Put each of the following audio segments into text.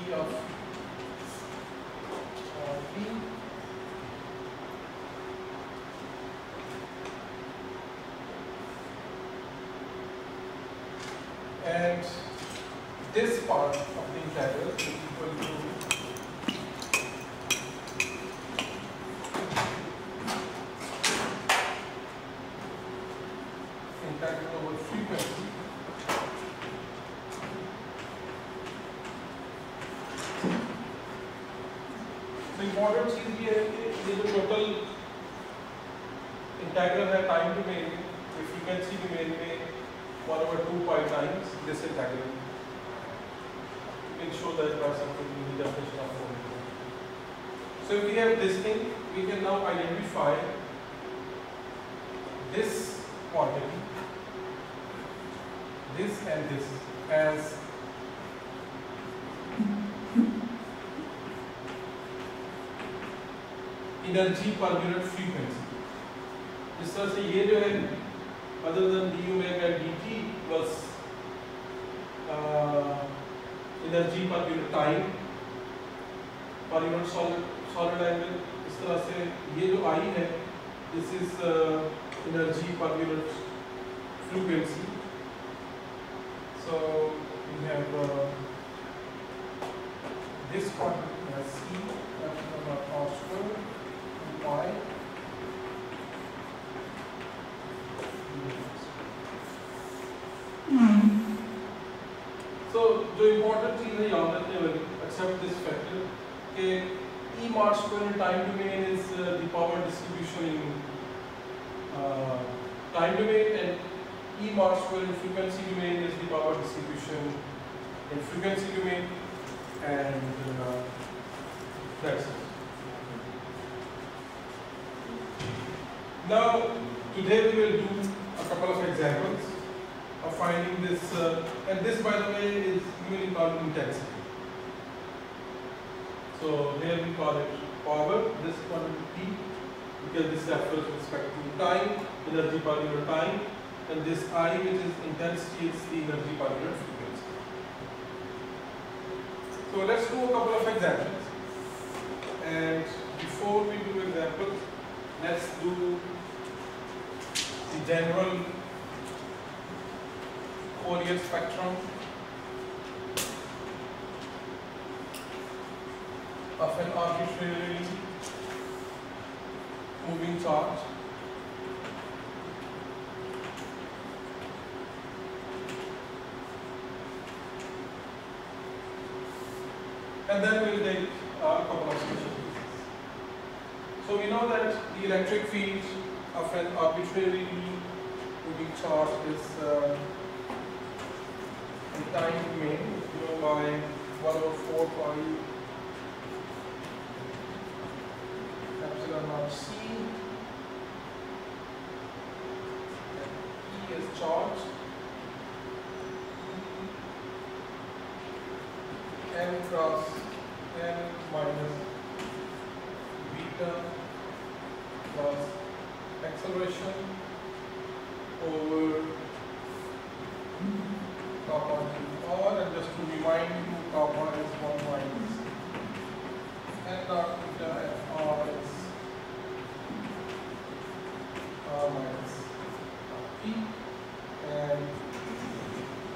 P of P and this part of the integral is equal to integral over frequency तो important चीज ये है कि ये जो टोटल इंटीग्रल है टाइम डोमेन में फ्रीक्वेंसी डोमेन में 1/2 pi times this integral. You can show that by something in the definition of Fourier. So if we have this thing, we can now identify this quantity, this and this as energy per unit frequency. इस तरह से ये जो है other than d omega dt plus energy per unit time per unit solid angle. इस तरह से ये जो I है this is energy per unit frequency. So we have this quantity as C about r square pi. So जो important चीज है याद रखने वाली accept this factor कि E mod square in time domain is the power distribution in time domain and E mod square in frequency domain is the power distribution in frequency domain and that's it. Now today we will do a couple of examples of finding this and this by the way is usually called intensity. So here we call it power, this quantity P, because this refers with respect to time, energy per unit time, and this I which is intensity is the energy per unit frequency. So let's do a couple of examples, and before we do examples, let's do the general Fourier spectrum of an arbitrarily moving charge. And then we'll take a couple of special cases. So we know that the electric field of an arbitrarily moving charge is time domain given by 1/4 pi epsilon naught c, and E is charge, n cross n minus beta plus acceleration over kappa to r, and just to remind you, kappa is 1 minus n dot theta and r is r minus p, and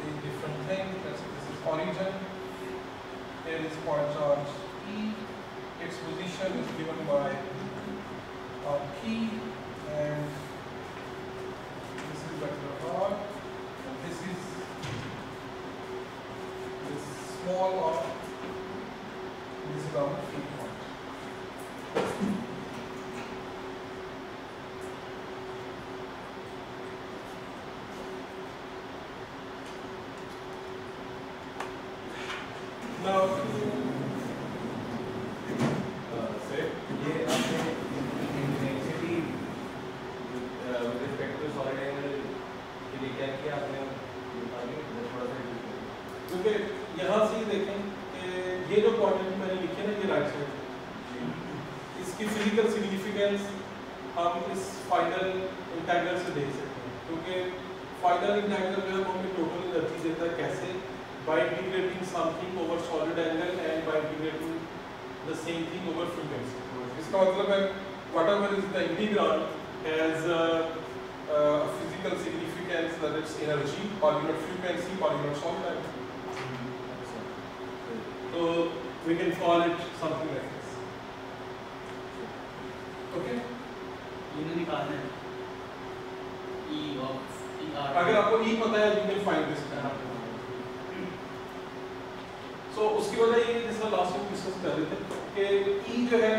the different thing. This is origin. Here is point charge E. Its position is given by p, and this is vector r, and this is small r, this is our free point. Now say ये आपने intensity with respect to solid angle के लिए क्या किया आपने थोड़ा सा क्योंकि यहाँ से ही देखें कि ये जो क्वांटिटी मैंने लिखी है ना ये राइट साइड, इसकी फिजिकल सिग्निफिकेंस हम इस फाइनल इंटीग्रल से देख सकते हैं, क्योंकि फाइनल इंटीग्रल जो है वो हमें टोटल एनर्जी देता है। कैसे by integrating something over solid angle and by integrating the same thing over frequency. इसका मतलब है whatever is the integral has a physical significance, that it's energy, per unit frequency, per unit solid angle. So we can call it something like this. Okay? ये निकालना है E of ER. अगर आपको E पता है, you can find this. So उसकी वजह ये जिसका लास्ट में डिस्कस कर रहे थे कि E जो है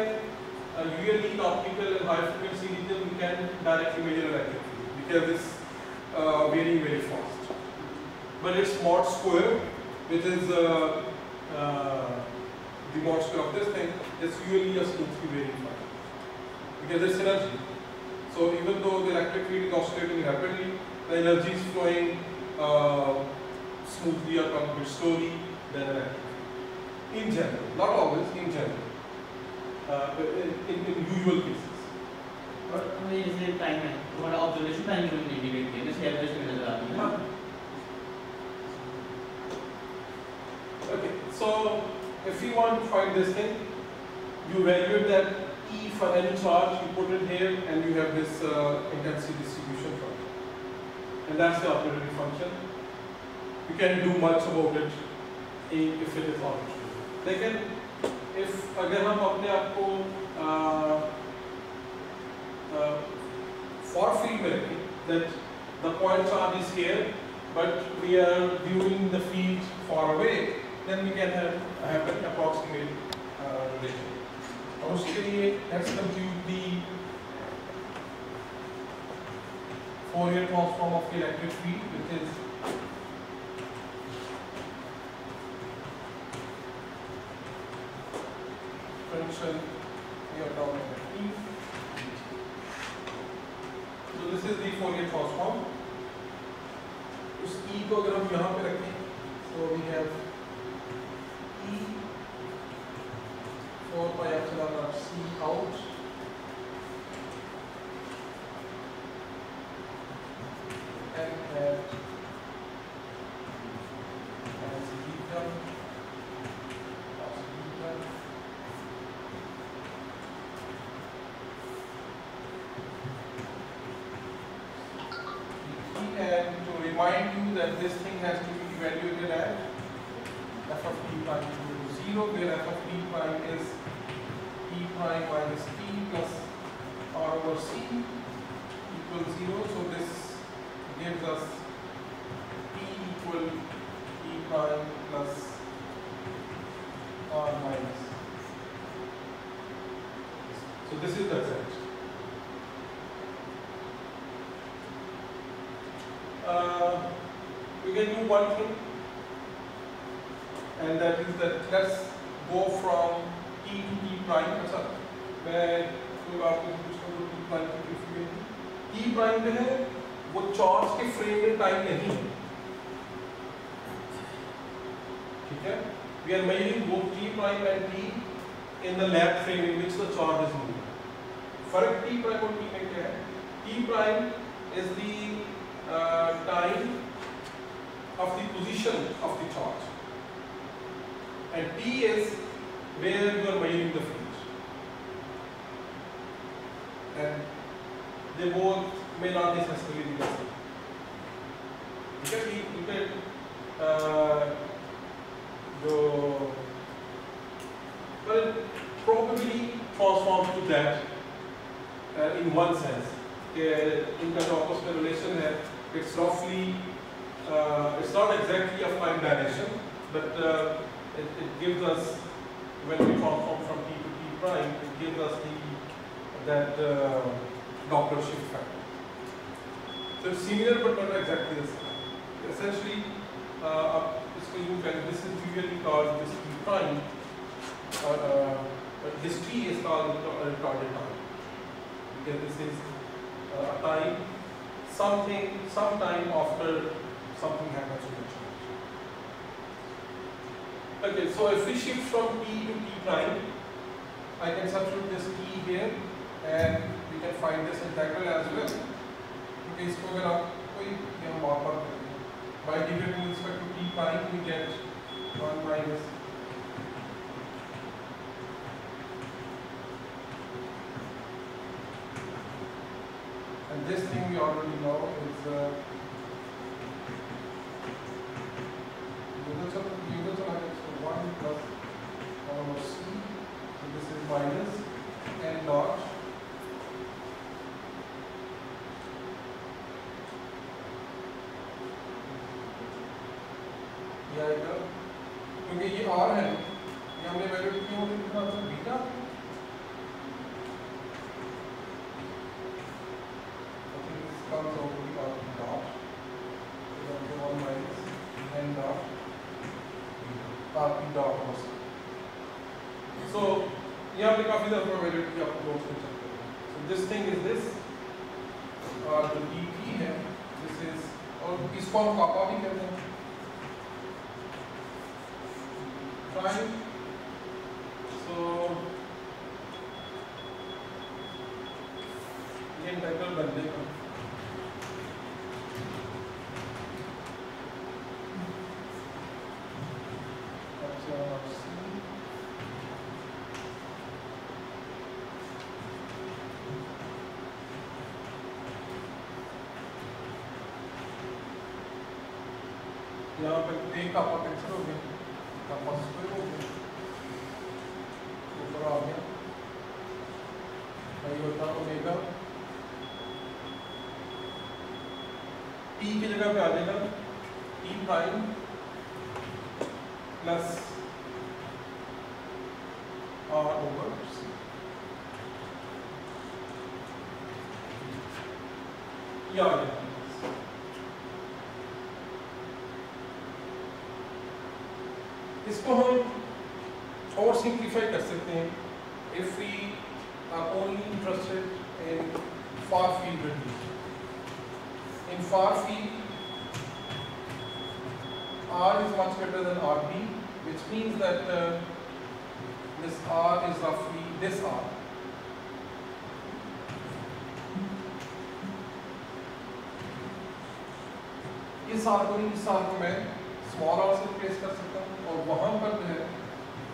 usually in optical and high frequency region we can directly measure electric field because it's very fast. But it's mod square, which is the mod square of this thing, is usually just going to be very fast because it's energy. So even though the electric field is oscillating rapidly, the energy is flowing smoothly or a bit slowly than electric. In general, not always, in general, in usual cases. और हमें जैसे time है, हमारा observation time को indicate किया, जैसे average में नजर आती है ना. Okay, so if you want to find this thing, you evaluate that E for any charge, you put it here, and you have this intensity distribution from it. And that's the arbitrary function. You can do much about it if it is arbitrary. लेकिन if अगर हम अपने आप को far field में रखें, that the point charge is here, but we are viewing the field far away, then we can have an approximate relation. और उसके लिए let's compute the Fourier transform of the electric field, which is function here down at E. So this is the Fourier transform. उस E को अगर हम यहाँ पे रखें, so we have E 4 pi epsilon naught C out and have as beta and to remind you that this thing has to be evaluated at f of t prime equal to 0, where f of t prime is t prime minus t plus r over c equals 0. So this gives us t equal t prime plus r minus. So this is the result. We can do one thing, and that is that let's go from t to t prime. अच्छा, मैं कोई आपको पूछता हूँ t prime की difference t prime में है वो चार्ज के फ्रेम में टाइम नहीं है, ठीक है? We are measuring both t prime and t in the lab frame in which the charge is moving. फर्क t prime और t में क्या है? T prime is the time of the position of the charge, and T is where you are measuring the field, and they both may not necessarily be the same. You can well, probably transform to that in one sense. इनका जो आपस में relation है, it's roughly, it's not exactly of time dilation, but it gives us, when we transform from t to t prime, it gives us that Doppler shift factor. So it's similar but not exactly the same. Essentially, this is usually called this t prime, but this t is called retarded time, because this is a time, some time after something happens to the charge. Okay, so if we shift from t to t prime, I can substitute this t here, and we can find this integral as well. Okay, इसको अगर आप कोई यहाँ बार बार करें, by integrating with respect to P prime, we get 1 minus and this thing we already know is so 1 plus 1 over C. So this is minus n dot ये आएगा क्योंकि ये R है ये हमने वैल्यू क्यों होती है कितना beta comes out to be R dot so 1 minus n dot R P dot होगा so यहाँ पे काफी ज़्यादा प्रोबेबिलिटी आपको नोट कर सकते हैं so this thing is this और जो DP है this is और इसको हम कापा भी कहते हैं fine so ये इंटीग्रल बन जाएगा यहाँ पे एक आपका कैंसिल हो गया आपका स्क्वायर हो गया ऊपर आ गया वही होता ओमेगा टी की जगह पे आ जाएगा t prime plus r over c ये आ गया इसको हम और सिंप्लीफाई कर सकते हैं if we are only interested in far field radiation in far field R is much greater than RB which means that this R is roughly this R इस R को इस R को मैं स्मॉल r से replace कर सकता हूँ और वहाँ पर जो है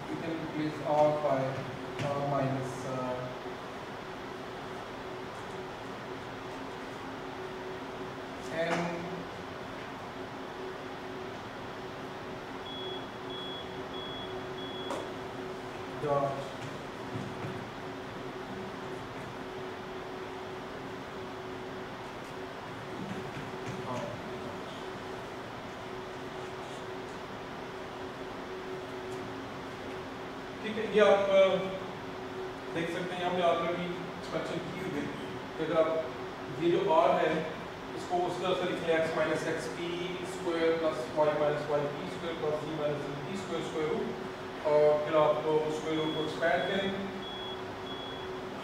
you can replace r by r minus n dot ठीक है ये आप देख सकते हैं हमने ऑलरेडी एक्सपेंशन की हुई है अगर आप ये जो r है इसको उस तरह से लिखें x minus x p square plus y minus y p square plus c minus c p square square root और फिर आप स्क्वायर रूट को एक्सपैंड करें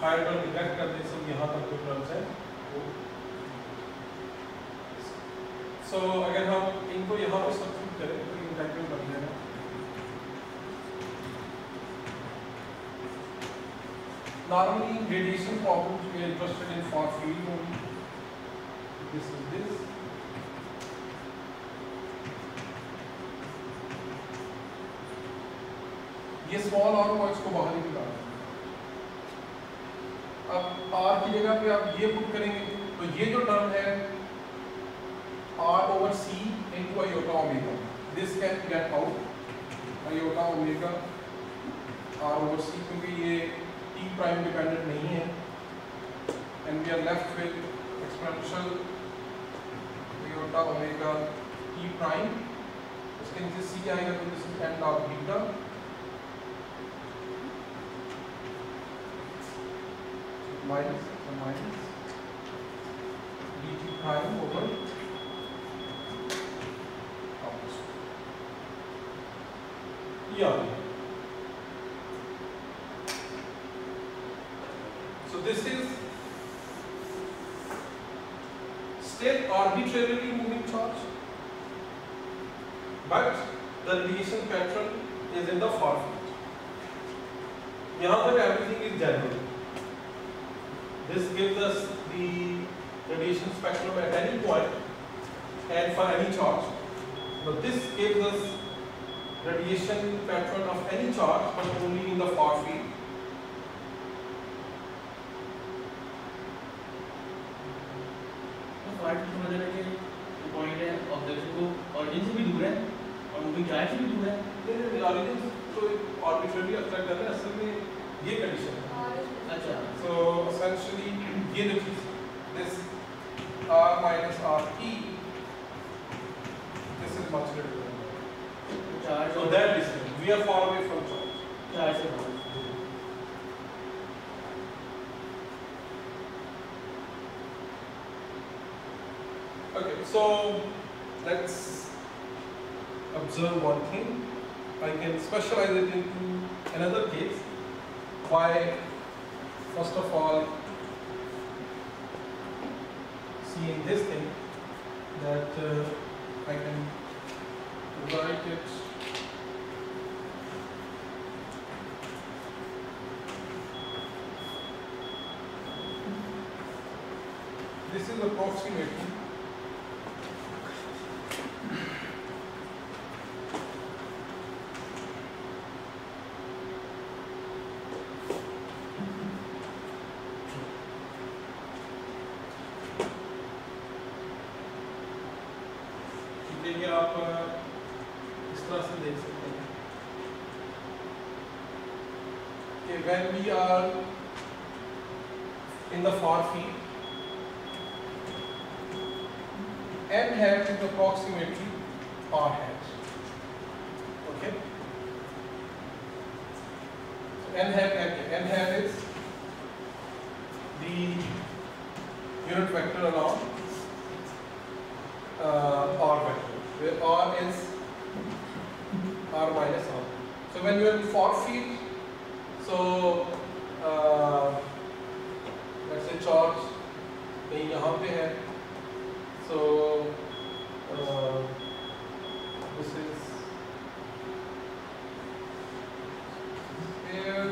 हायर टर्म निगलेक्ट कर दें सब यहाँ तक जो टर्म्स हैं सो अगर हम इनको यहाँ पर सब्स्टिट्यूट करें तो इंटीग्रल बन जाएगा Normally, radiation problems we are interested in far field only. This is this. ये small r को इसको बाहर ही निकालना है। अब r की जगह पे आप ये पुट करेंगे तो ये जो टर्म है r over c into iota omega. This can get out iota omega r over c क्योंकि ये T prime dependent नहीं है and we are left with exponential iota omega T prime उसके नीचे C आएगा तो this is n dot beta minus dt prime over yeah. So this is still arbitrarily moving charge, but the radiation pattern is in the far field. यहाँ तक everything is general. This gives us the radiation spectrum at any point and for any charge. But this gives us radiation pattern of any charge, but only in the far field. तो far field मतलब है कि point है object को origin से भी दूर है और मूविंग चार्ज से भी दूर है। नहीं, ऑरिजिन तो आर्बिट्रेरी अट्रैक्ट कर रहा है, असल में ये कंडीशन है। अच्छा, So essentially ये जो चीज this r minus RE, this is much greater than that. Charge So that distance, we are far away from charge. Charge से बाहर। Okay, so let's observe one thing. I can specialize it into another case. Why, first of all, seeing this thing, that I can write it this is approximately देखिए आप इस तरह से देख सकते हैं कि when we are in the far field, n hat is approximately r hat. Okay. So n hat is the unit vector along r vector, where r is r minus r. So when you are in far field, so let's say charge कहीं यहाँ पे है, so this is here.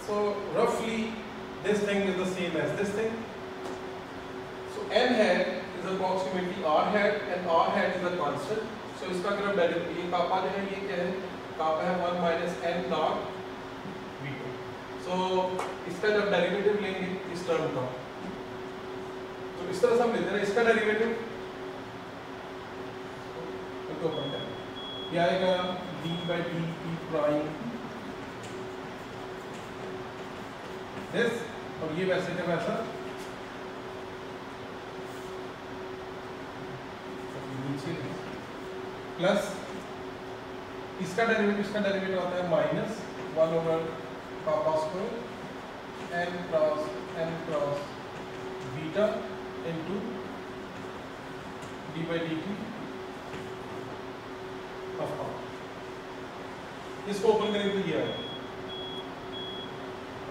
So roughly this thing is the same as this thing. So n hat is approximately r hat, and r hat is a constant. So इसका अगर हम derivative, ये कापा जो है ये क्या है, कापा है 1 minus n log v2. So इसका जब डेरिवेटिव लेंगे इस टर्म का, तो इस तरह से हम लेते हैं इसका डेरिवेटिव तो ये आएगा d by dt prime this, और ये वैसे का वैसा प्लस इसका डेरिवेटिव आता है माइनस 1 over पापा square n cross beta into d by dt of r. इसको ओपन करेंगे तो ये आएगा,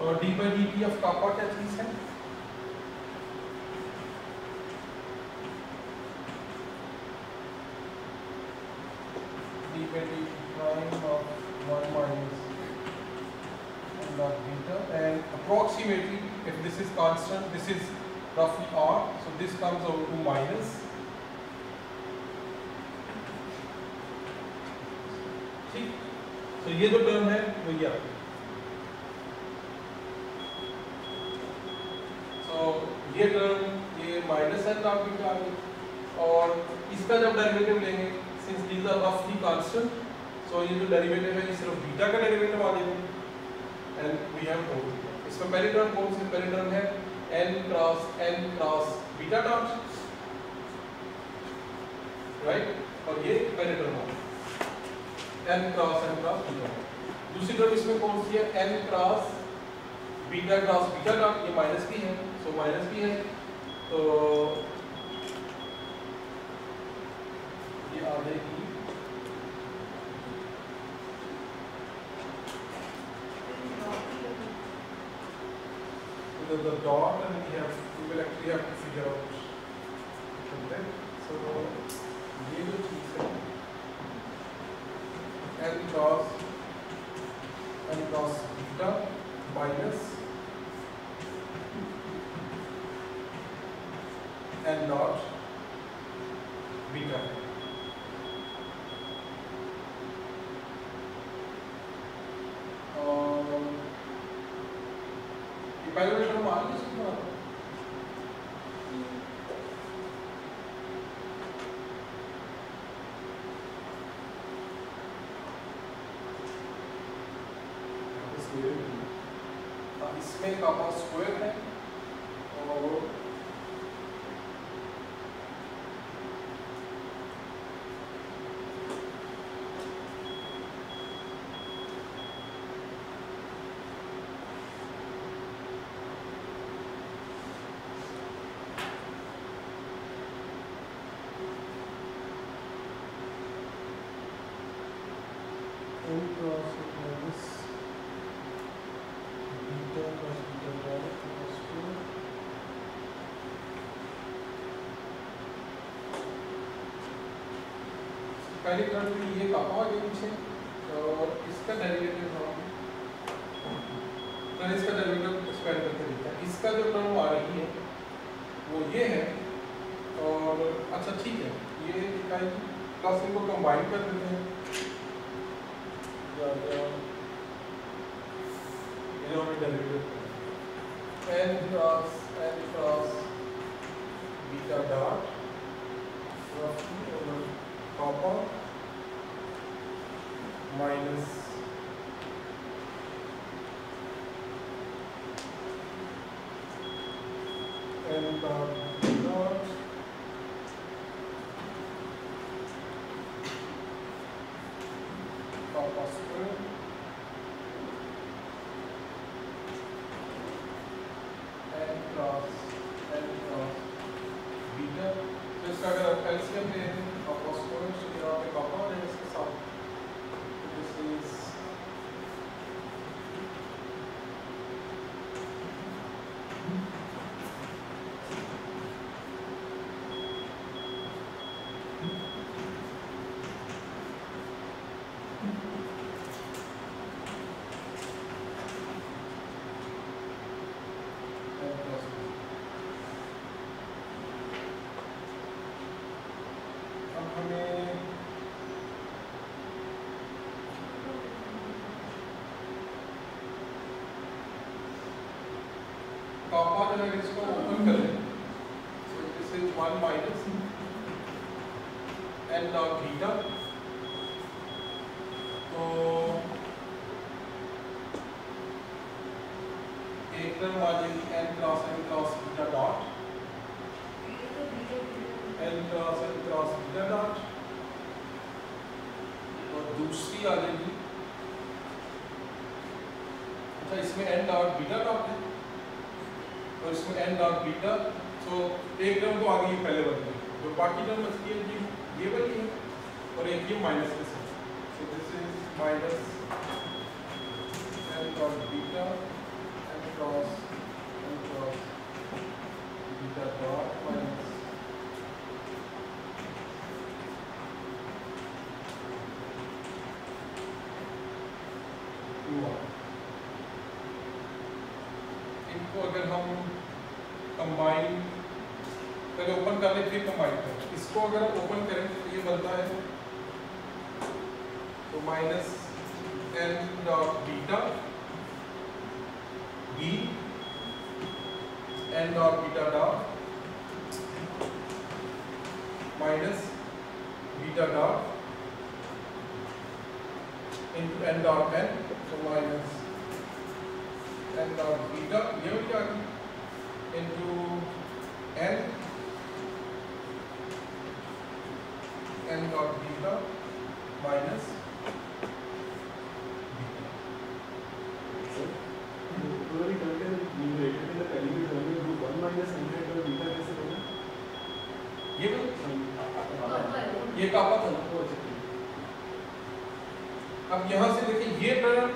और d by dt of कापा क्या चीज है, d by dt prime of 1 minus n log beta, and approximately if this is constant, this is roughly r, so this comes out to minus ठीक. तो ये जो टर्म है वो ये आता है. So ये टर्म ये माइनस n log beta आ गई, और इसका जब डेरिवेटिव लेंगे, since these are roughly constant, so ये जो डेरिवेटिव है ये सिर्फ बीटा का डेरिवेटिव आ जाएगा, and we have O. इसमें पहली टर्म कौन सी, पहली टर्म है n cross beta terms, right, और ये पहली टर्म है n cross बीटा. दूसरी टर्म इसमें कौन सी है, n cross बीटा टर्म, ये माइनस भी है, सो माइनस भी है, तो ये आ जाएगी the dot, and we will actually have to figure out something. So ये जो चीज है n cross beta minus n dot beta. पहले वाली टर्म आ रही है इसमें इसमें कापा स्क्वायर है और पहली टर्म में ये कापा हो गया नीचे और इसका डेरिवेटिव हम इसका डेरिवेटिव स्क्वायर करके देखते हैं। इसका जो टर्म आ रही है वो ये है और अच्छा ठीक है ये इकाई प्लस इनको कंबाइन कर देते हैं ये जो हमें derivative n cross beta dot copper minus n dot copper square n cross beta. तो इसका अगर एलसीएम ले लें कॉपर स्क्वायर तो यहाँ पे कॉपर है इसके साथ दिस इज कॉपर जो है इसको ओपन करें so this is 1 minus n dot beta. तो एक टर्म आ जाएगी n cross beta dot n cross beta dot और दूसरी आ जाएगी अच्छा इसमें n डॉट बीटा डॉट है और इसमें n डॉट बीटा। तो एक टर्म तो आ गई पहले वाली जो बाकी टर्म बचती है ये वाली है और एक ये माइनस में से। So this is minus n dot beta n cross beta dot minus इनको अगर हम कंबाइन पहले ओपन कर ले फिर कंबाइन करें। इसको अगर हम ओपन करें तो ये बनता है तो minus n dot beta b n dot beta dot minus beta dot into n dot n तो माइनस n डॉट बीटा ये हो गया into n dot beta minus ये कापा था ना। अब यहाँ से देखिए ये टर्म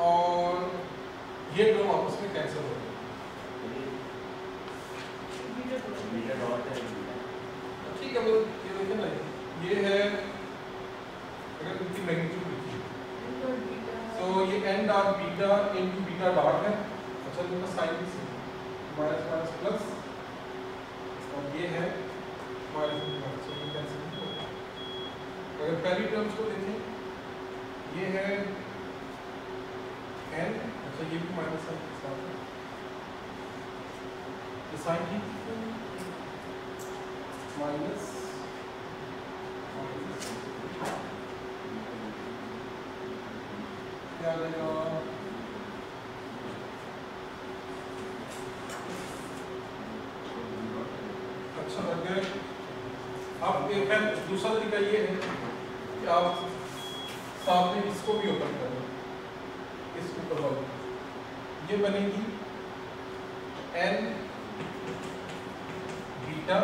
और ये टर्म आपस में कैंसिल हो गए। ठीक है ये देखिए ना ये है अगर इनकी मैग्नीट्यूड देखिए तो ये n dot beta into beta dot है। अच्छा इनका साइन भी माइनस माइनस प्लस और ये है माइनस माइनस तो ये कैंसिल हो गया। अगर पहली टर्म्स को देखें ये है n अच्छा ये भी माइनस साइन के साथ है, तो साइन थीटा माइनस क्या आ जाएगा, अच्छा अगर आप एक है दूसरा तरीका ये है कि आप साथ में इसको भी ओपन कर लो, इसको करवा लो, ये बनेगी n beta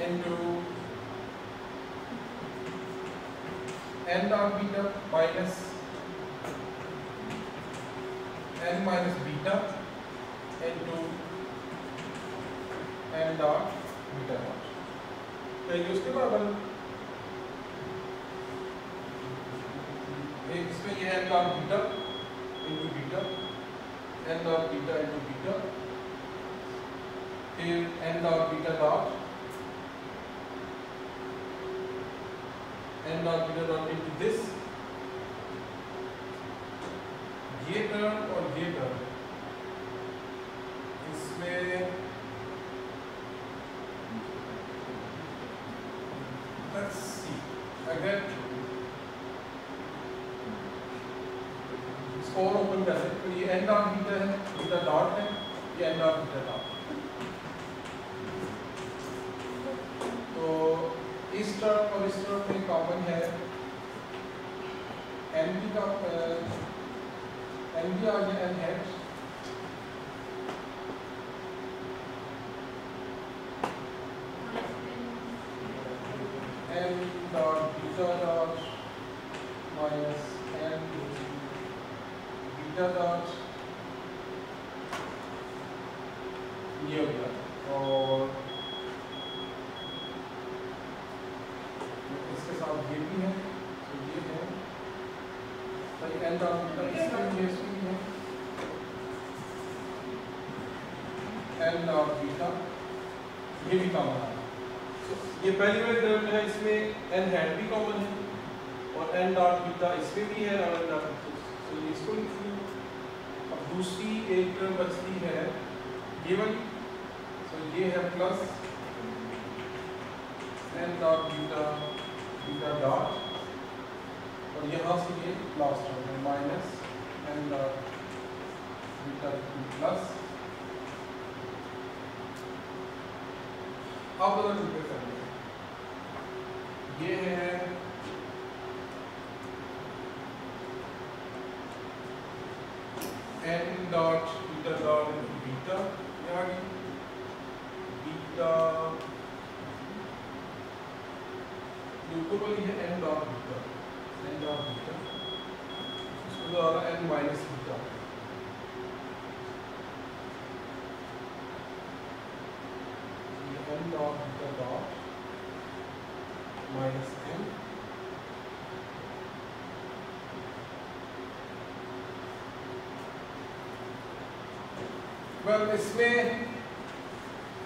into n dot beta minus n minus beta into n dot beta not, तो ये उसके बराबर है। इसमें ये n dot beta into beta, n dot beta into beta, फिर n dot beta dot n dot beta dot into this, ये term और ये टर्म, इसमें let's see, अगर इसको और ओपन कर दें तो ये n डॉट बीटा है, बीटा डॉट है, ये n डॉट बीटा डॉट, तो इस टर्म और इस टर्म में कॉमन है n भी का n भी आ गया n है, n dot beta dot minus n beta dot, ये हो गया, और इसके साथ ये भी है, तो ये है, तो n डॉट बीटा इसमें भी है, n डॉट बीटा ये भी कॉमन है, ये पहली वाली टर्म है, इसमें n हैट भी कॉमन है और n डॉट बीटा इसमें भी है, और तो इसको लिख लो। अब दूसरी एक टर्म बचती है ये वाली, तो ये है plus n dot beta beta dot, और यहाँ से ये लास्ट टर्म है minus n dot beta plus, आप दोनों टुकड़े कर लें, ये है n dot beta dot beta, यहाँ की बीटा ऊपर वाली है n डॉट बीटा, उसके द्वारा n minus beta, n dot beta dot minus n, well इसमें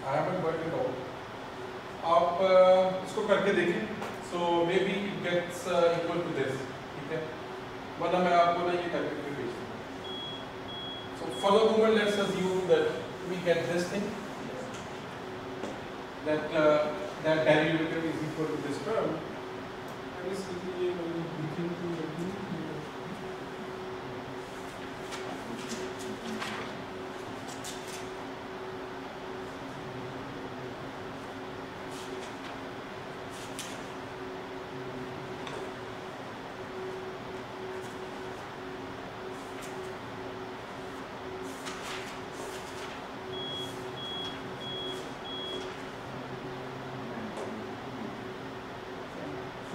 I haven't worked it out, आप इसको करके देखें, so maybe it gets equal to this, ठीक है, वरना मैं आपको ना ये करके फिर भेज दूँगा। So for the moment let's assume that we get this thing, that that derivative is equal to this term, and इसलिए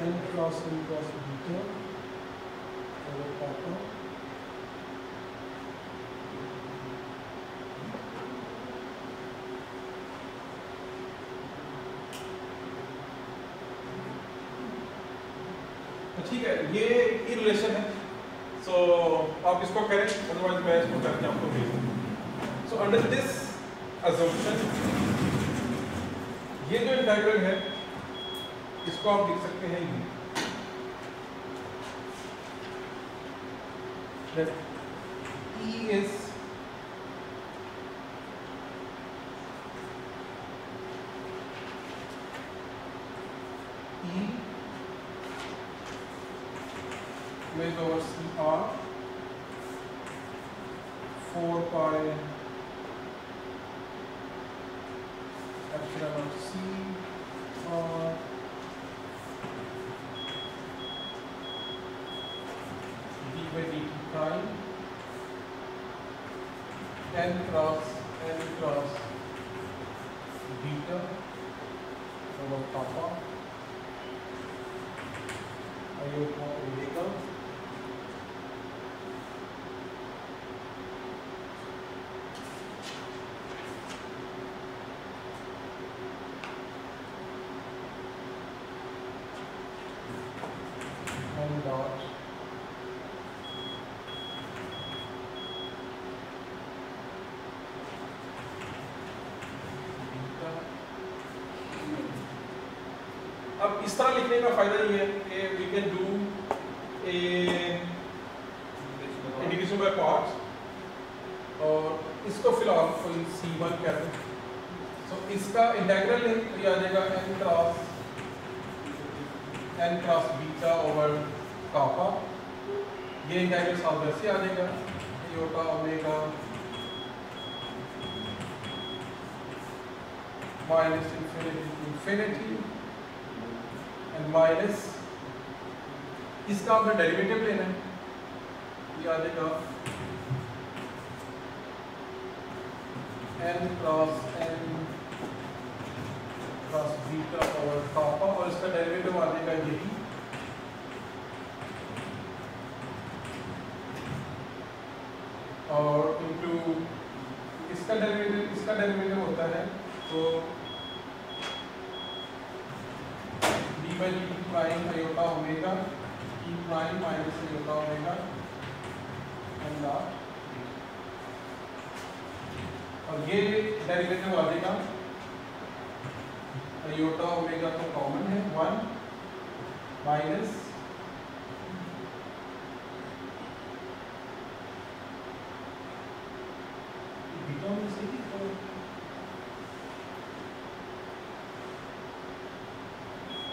n cross beta over kappa ठीक है, ये रिलेशन है, सो आप इसको करें, अदरवाइज मैं इसको करके आपको भेज दूँ। सो अंडर दिस assumption ये जो इंटीग्रल है इसको आप लिख सकते हैं E is E with over CR 4 pi epsilon of C or d by dt prime n cross beta over kappa iota omega n dot beta। अब इस तरह लिखने का फायदा ये है कि we can do a integration by parts और इसको फिलहाल कोई C1 कहते हैं। सो इसका इंटीग्रल ये आ जाएगा n क्रॉस बीटा ओवर कापा। ये इंटीग्रल साथ वैसे आ जाएगा iota omega minus infinity and minus इसका आपने डेरिवेटिव लेना है, ये आ जाएगा n क्रॉस बीटा ओवर कापा और इसका डेरिवेटिव आ जाएगा यही और इनटू इसका डेरिवेटिव होता है तो d by dt prime iota omega t prime minus iota omega and और ये डेरिवेटिव आ जाएगा आयोटा ओमेगा तो कॉमन है 1 माइनस बीटा में से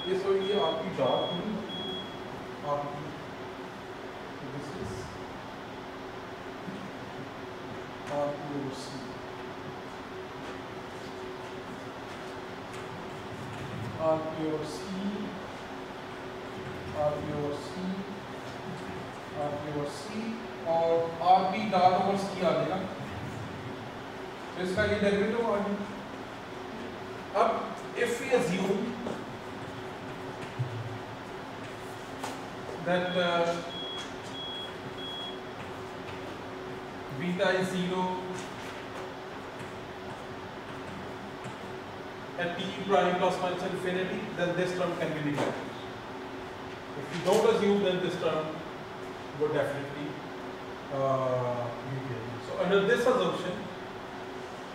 ये सो ये आपकी डॉट हुई आपकी दिस इज आपकी सी आपकी और सी और r b dot over c आ जाएगा तो इसका ये डेरिवेटिव आ गया। अब if we assume that beta is 0 at t prime plus minus infinity, then this term can be neglected. If you don't assume, then this term would definitely be given. So under this assumption,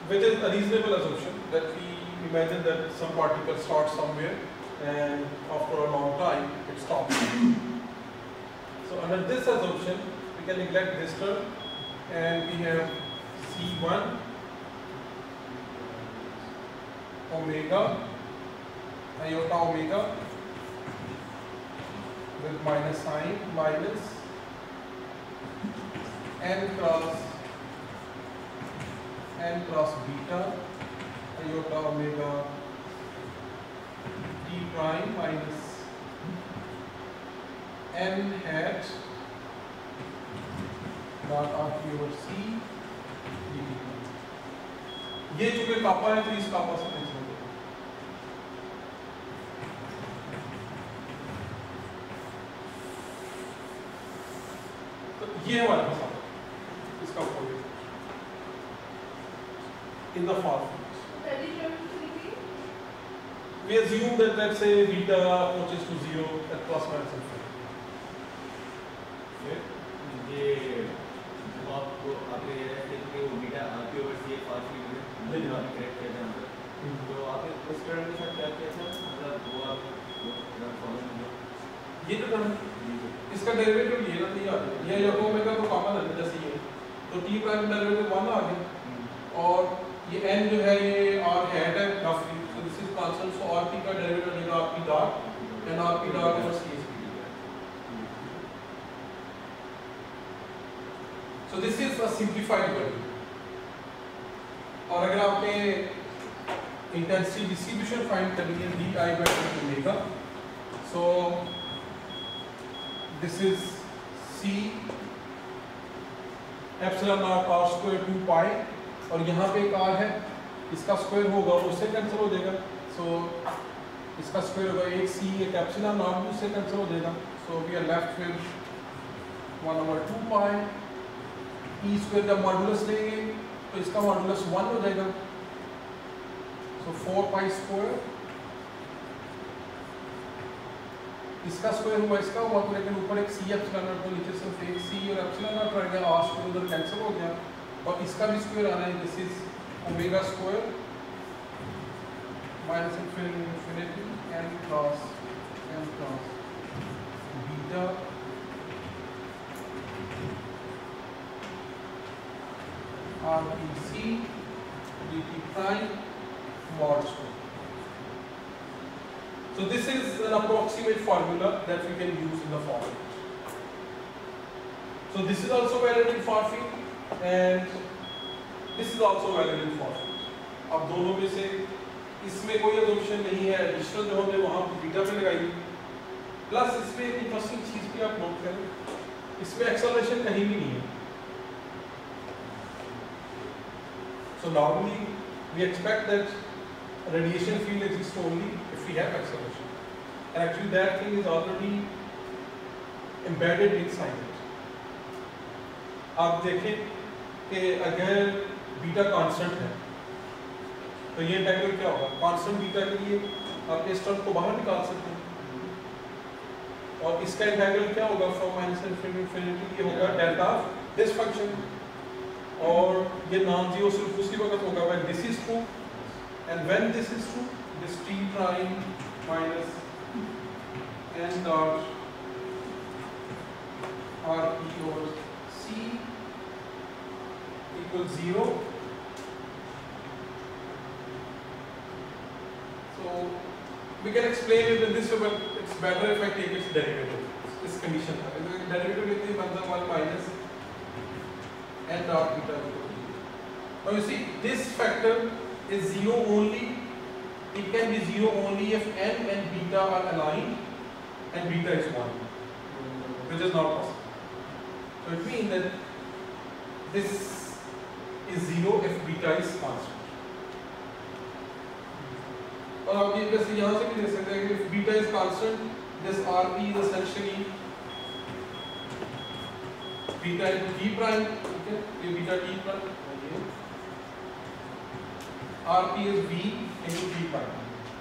which is a reasonable assumption, that we imagine that some particle starts somewhere and after a long time it stops. So under this assumption, we can neglect this term and we have C1 omega iota omega with minus sign minus n cross beta iota omega t prime minus n hat dot r over c dt। ये चूंकि कापा है तो इस कापा से cancel हो जाएगा। तो ये हमारे पास आता है इसका formula in the far future. We assume that let's say beta approaches to 0 at plus minus infinity. ये जब आपको आपने ये देखते हो बीटा आरपी ओवर सी एक फास्ट फील्ड में जो आपने करेक्ट किया था तो आपने उस टर्म के साथ क्या किया था मतलब वो आप फॉलो किया ये तो टर्म इसका डेरिवेटिव ये ना दिया ये ओमेगा तो कॉमन है जैसे ये तो टी प्राइम डेरिवेटिव 1 आ गया और ये n जो है ये r हैट है रफली, so this is constant, so r p का डेरिवेटिव बनेगा r p dot and r p dot over c। So this is a simplified version. और अगर आपने इंटेंसिटी डिस्ट्रीब्यूशन फाइंड करनी है D I by omega, so this is c epsilon not r square 2 पाई और यहाँ पे एक r है, इसका स्क्वायर होगा उससे कैंसिल हो जाएगा, सो इसका स्क्वायर होगा एक c एक एप्सिलॉन नॉट उससे कैंसिल हो जाएगा, so we are left with 1/2 pi e square का मॉडुलस लेंगे तो इसका मॉडुलस 1 हो जाएगा, सो 4 पाई स्क्वायर, इसका स्क्वायर हुआ इसका हुआ तो लेकिन ऊपर एक c एप्सिलॉन नॉट, तो नीचे सिर्फ एक c और एप्सिलॉन नॉट रह गया, r स्क्वायर उधर कैंसिल हो गया और इसका भी स्क्वायर आ रहा है, this is omega square minus infinity n cross beta RPC dt prime mod square. So this is an approximate formula that we can use in the formula. So this is also valid in far field and this is also valid in far field. अब दोनों में से इसमें कोई assumption नहीं है, additional जो हमने वहाँ बीटा पे लगाई, प्लस इसमें एक इंटरेस्टिंग चीज भी आप नोट करें, इसमें एक्सेलरेशन कहीं भी नहीं है। So normally we expect that radiation field exists only if we have acceleration, and actually that thing is already embedded inside it. आप देखें कि अगर बीटा कांस्टेंट है तो ये इंटीग्रल क्या होगा, कांस्टेंट बीटा के लिए आप इस टर्म को बाहर निकाल सकते हैं और इसका इंटीग्रल क्या होगा, फ्रॉम माइनस इन्फिनिटी ये होगा डेल्टा ऑफ दिस फंक्शन, और ये नॉन जीरो सिर्फ उसी वक्त होगा when this is true, and when this is true this t prime minus n dot r p over c equal 0। So we can explain it in this way, but it's better if I take its derivative. This condition है, derivative लेते हैं बनता है 1 minus n dot beta equal to 0. Now you see this factor is 0 only, it can be 0 only if n and beta are aligned and beta is 1, which is not possible. So it means that this is 0 if beta is constant. और आप ये वैसे यहाँ से भी देख सकते हैं कि if beta is constant, this RP is essentially beta into t prime, ठीक है, ये beta t prime, RP is v into t prime,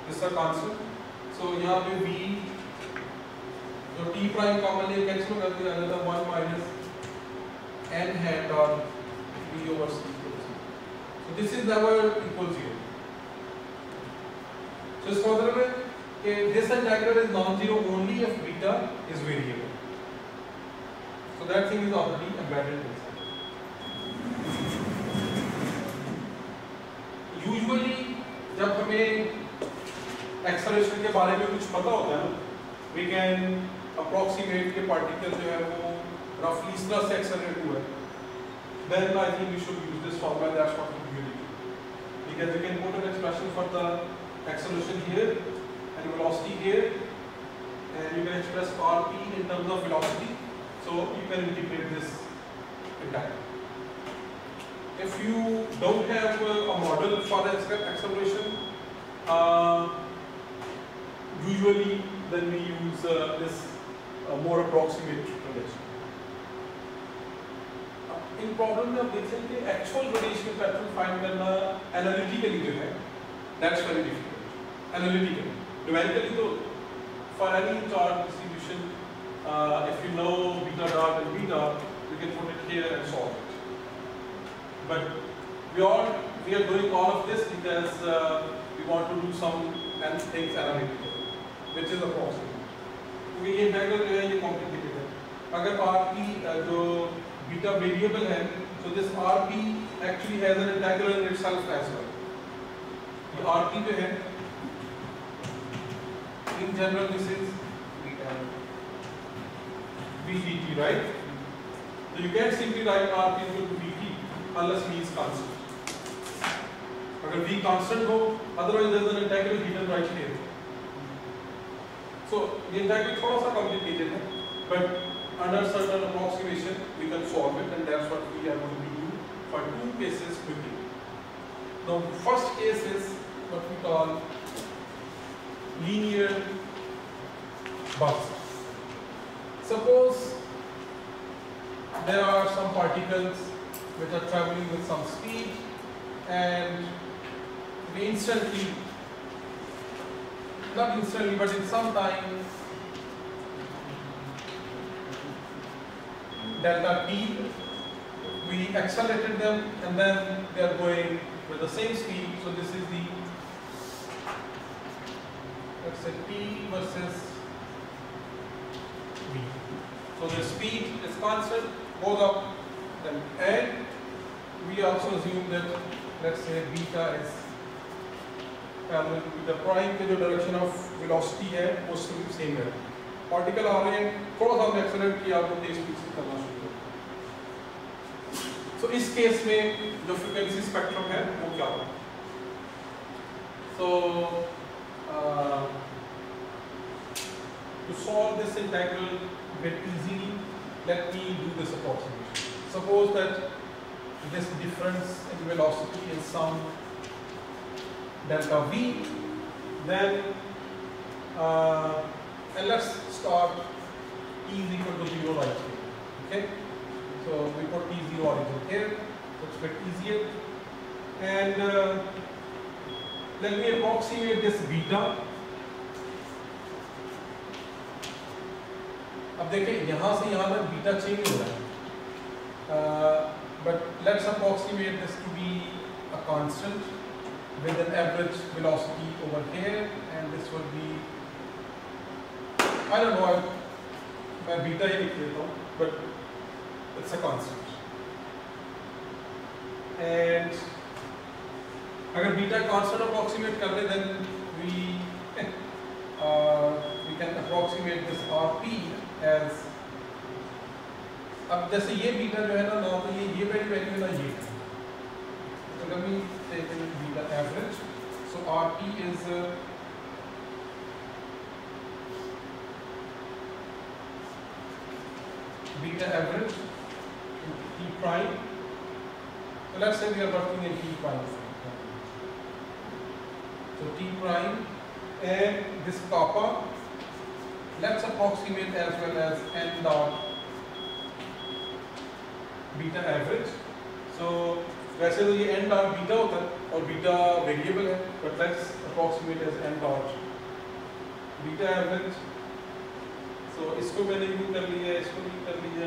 this is a constant, so यहाँ पे v जो t प्राइम कॉमन ले कैंसिल कर दिया जाता है 1 माइनस n hat और v over c, so this is never equal 0. So इसका मतलब है कि this integral is non-zero only if beta is variable. So that thing is already embedded inside. Usually जब हमें acceleration के बारे में कुछ पता होता है, we can approximate के particle जो है वो roughly इस तरह से accelerate हुआ है, then I think we should use this formula, that's what we really do. Because we can put an expression for the acceleration here and velocity here, and you can express RP in terms of velocity. So you can integrate this entirely. If you don't have a model for acceleration, usually then we use this more approximate relation. In problem में आप देख सकते हैं actual radiation pattern find करना analytically जो है, that's very difficult. Analytically, numerically तो for any charge distribution. If you know beta dot and beta, you can put it here and solve it. But we are doing all of this because we want to do some things analytically, which is a process. क्योंकि ये integral जो है ये complicated है। अगर आपकी जो beta variable है, so this RP actually has an integral in itself as well. ये RP जो है, in general this is beta VDT, right? So you can't simply write RP equal to VT unless V is constant. अगर V constant हो, otherwise there is an integral hidden right here. So the integral थोड़ा सा complicated है, but under certain approximation we can solve it, and that's what we are going to be doing for two cases quickly. Now the first case is what we call linear burst. Suppose there are some particles which are traveling with some speed, and we instantly, not instantly but in some time, delta t, we accelerated them, and then they are going with the same speed. So this is the, let's say, t versus v. So the speed is constant, goes up, then and we also assume that, let's say, beta is parallel to beta prime के जो direction of velocity है वो same है. Particle आ रहे हैं, थोड़ा सा हमने एक्सेलरेट किया, आपको तेज स्पीड से करना शुरू किया. So इस केस में जो फ्रीक्वेंसी स्पेक्ट्रम है वो क्या होगा? So to solve this integral bit easily, let me do this approximation. Suppose that this difference in velocity is some delta v, then and let's start t is equal to 0 right here. Okay, so we put t0 origin here, so it's a bit easier, and let me approximate this beta. अब देखें यहाँ से यहाँ तक beta change हो रहा है, but let's approximate this to be a constant with an average velocity over here, and this will be, I don't know, मैं बीटा ही लिख लेता हूँ, but it's a constant. And अगर बीटा constant approximate कर ले, then we can approximate this RP as, अब जैसे ये बीटा जो है ना, तो ये वैल्यू ना ये, so let me take beta average. So RP is beta average T prime. So let's say we are working in T prime. So T prime, and this kappa, let's approximate as well as n dot beta average. So वैसे तो ये n dot beta होता है और beta variable है, but let's approximate as n dot beta average. So इसको मैंने use कर लिया, इसको यूज कर लिया,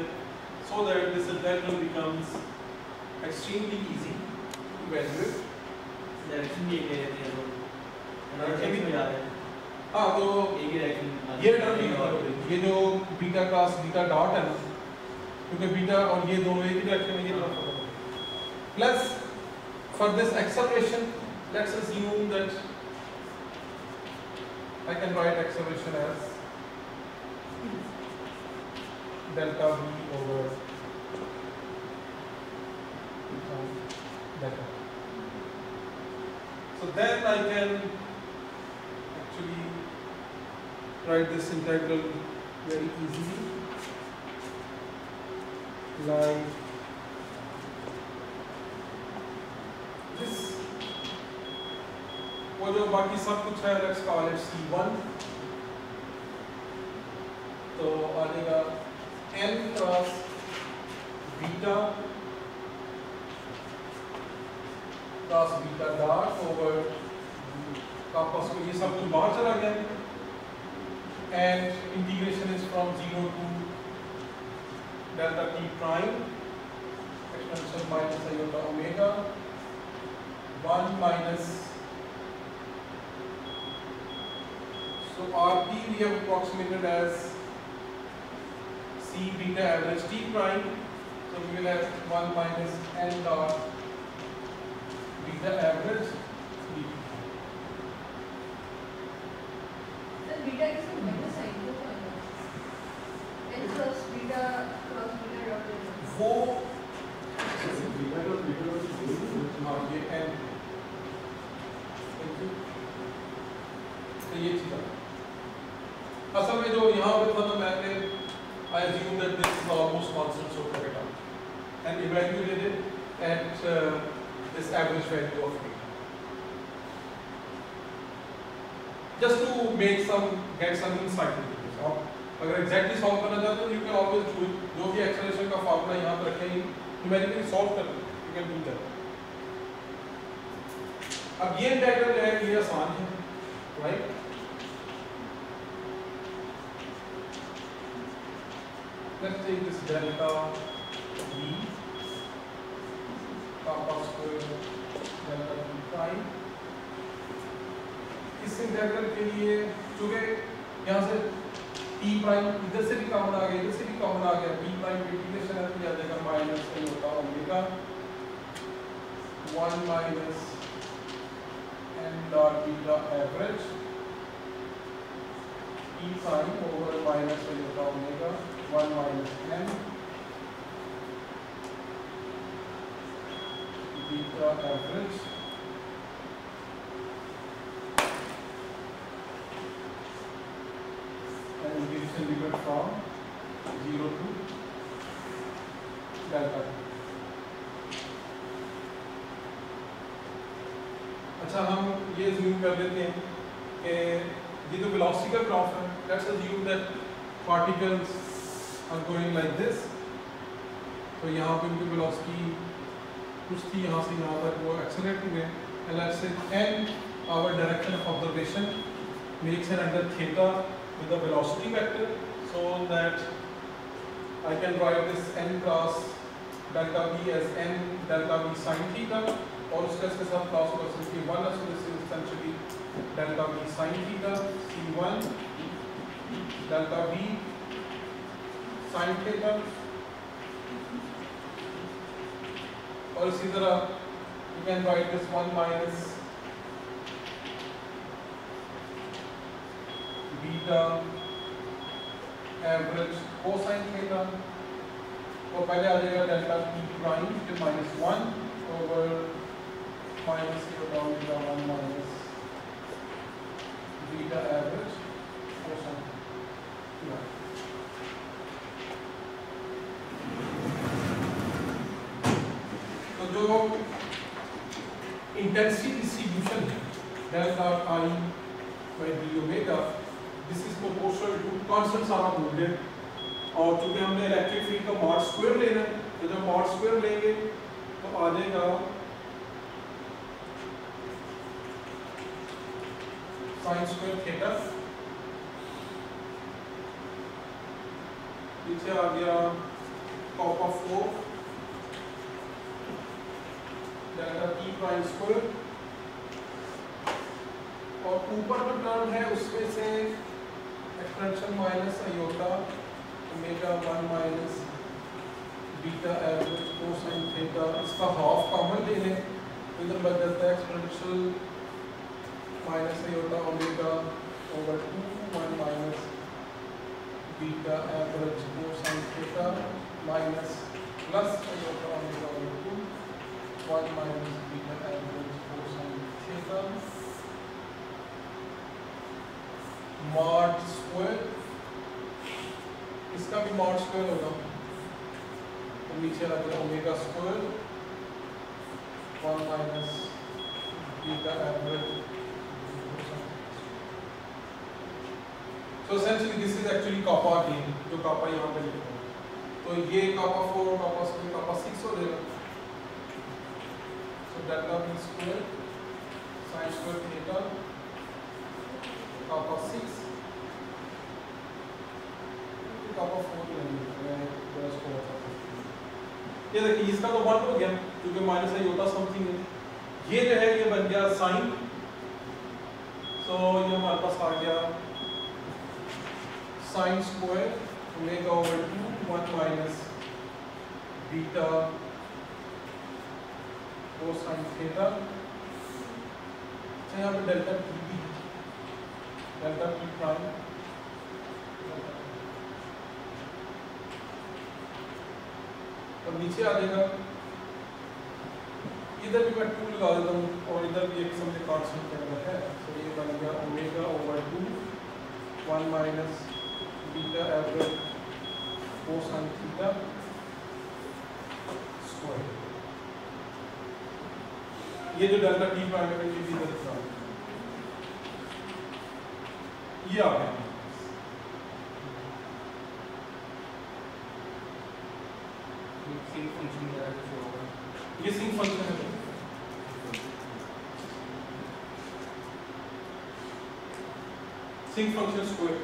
so that this integral becomes extremely easy to evaluate. Direction भी एक ही रहती है, तो डायरेक्शन में जाते हैं. हाँ, तो एक ही डायरेक्शन, ये टर्म ये जो बीटा क्रॉस बीटा डॉट है ना, क्योंकि बीटा और ये दोनों एक ही डायरेक्शन में, ये तरफ होगा. Plus for this acceleration, let's assume that I can write acceleration as delta v over delta. So then I can actually write this integral very easily, like this. वो जो बाकी सब कुछ है, let's call it C1. तो आ जाएगा n cross beta dot over कापस को, ये सब कुछ बाहर चला गया, and integration is from 0 to delta t prime exponential minus iota omega 1 minus, so RP we have approximated as C beta average t prime. So we will have 1 minus n dot beta average. Then beta is a minus sign को final n plus beta dot वो हाँ ये n तो ये चीज़ है असल में जो यहाँ पे था ना मैंने I assume that this is almost constant, so cut it out and evaluated it at this average value of beta. Just to make get some insight into this. और अगर exactly solve करना चाहते हो, you can always do it. जो भी acceleration का formula यहाँ पे रखे हैं, numerically solve कर लो. You can do that. अब ये इंटीग्रल जो है ये आसान है, right? Let's take this delta v kappa square delta v prime. इस इंटीग्रल के लिए चूंकि यहाँ से p प्राइम इधर से भी कॉमन आ गया, इधर से भी कॉमन आ गया, p प्राइम इंटीग्रेशन है तो जाएगा माइनस a होता omega 1 minus n dot beta average p prime over minus a होता omega 1 minus n beta average and integration limit from 0 to delta. अच्छा हम ये assume कर लेते हैं कि ये जो velocity का graph है, let's assume that particles are going like this. तो यहाँ पे उनकी velocity कुछ थी यहाँ से यहाँ तक वो accelerate हुए and let's say n our direction of observation makes an under theta with the velocity vector so that I can write this n cross delta v as n delta v sin theta और उसके साथ cross over c1 so this is essentially delta v sin theta c1 delta v sin theta और इसी तरह you can write this 1 minus beta average cosine theta और पहले आ जाएगा delta p prime फिर minus 1 over minus omega 1 minus beta average cosine theta. तो जो intensity distribution है delta I by d omega this is proportional to constant सारा मूल्य और चूंकि हमने इलेक्ट्रिक फील्ड का मॉड स्क्वायर लेना है तो जब मॉड स्क्वायर लेंगे तो आ जाएगा साइन स्क्वायर थीटा नीचे आ गया corp of 4 delta p prime square और ऊपर जो टर्म है उसमें से expansion minus iota omega 1 minus beta average cosine theta इसका हाफ कॉमन ले लें तो इधर बच जाता है expansion minus iota omega over 2 1 minus beta average cosine theta minus plus iota omega over 2 1 minus beta average cosine theta mod square इसका भी mod square होगा तो नीचे आ जाएगा omega square 1 minus beta average so essentially this is actually kappa again जो kappa यहाँ पे लिखा है तो ये kappa 4 kappa 6 kappa 6 हो जाएगा so delta v square sin square theta kappa 6 kappa 4 लेंगे ये देखिए इसका तो 1 हो गया क्योंकि माइनस आई होता समथिंग है ये जो है ये बन गया साइन सो ये हमारे पास आ गया sine square omega over 2 1 minus beta cosine theta. यहाँ पे डेल्टा टी भी है, डेल्टा टी प्राइम। और नीचे आ जाएगा, इधर भी मैं 2 लगा देता हूँ और इधर भी एक समझे कांस्टेंट वगैरह है, तो ये बन गया omega over 2 1 minus beta average cosine theta square. ये जो डेल्टा टी प्राइम है ये भी इधर था, ये आ गया। सिंक फंक्शन वगैरह कुछ होगा, ये सिंक फंक्शन है, सिंक फंक्शन स्क्वायर।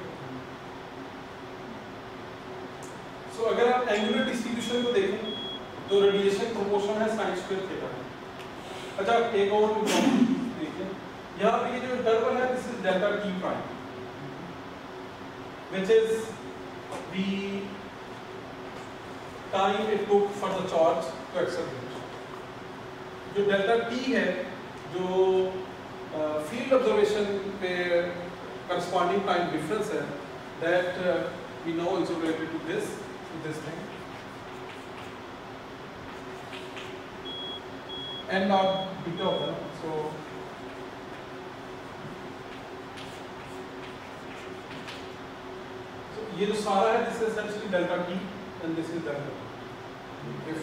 सो अगर आप एंगुलर डिस्ट्रीब्यूशन को देखें तो रेडिएशन प्रोपोर्शन है साइन स्क्वायर थीटा। अच्छा एक और देखिए, यहाँ पे ये जो इंटरवल है this is delta t prime which is the time it took for the charge to accelerate. जो डेल्टा टी है जो फील्ड ऑब्जर्वेशन पे corresponding time difference है, that we know is related to this thing, n naught beta होता है। So ये जो सारा है this is essentially delta t and this is delta t।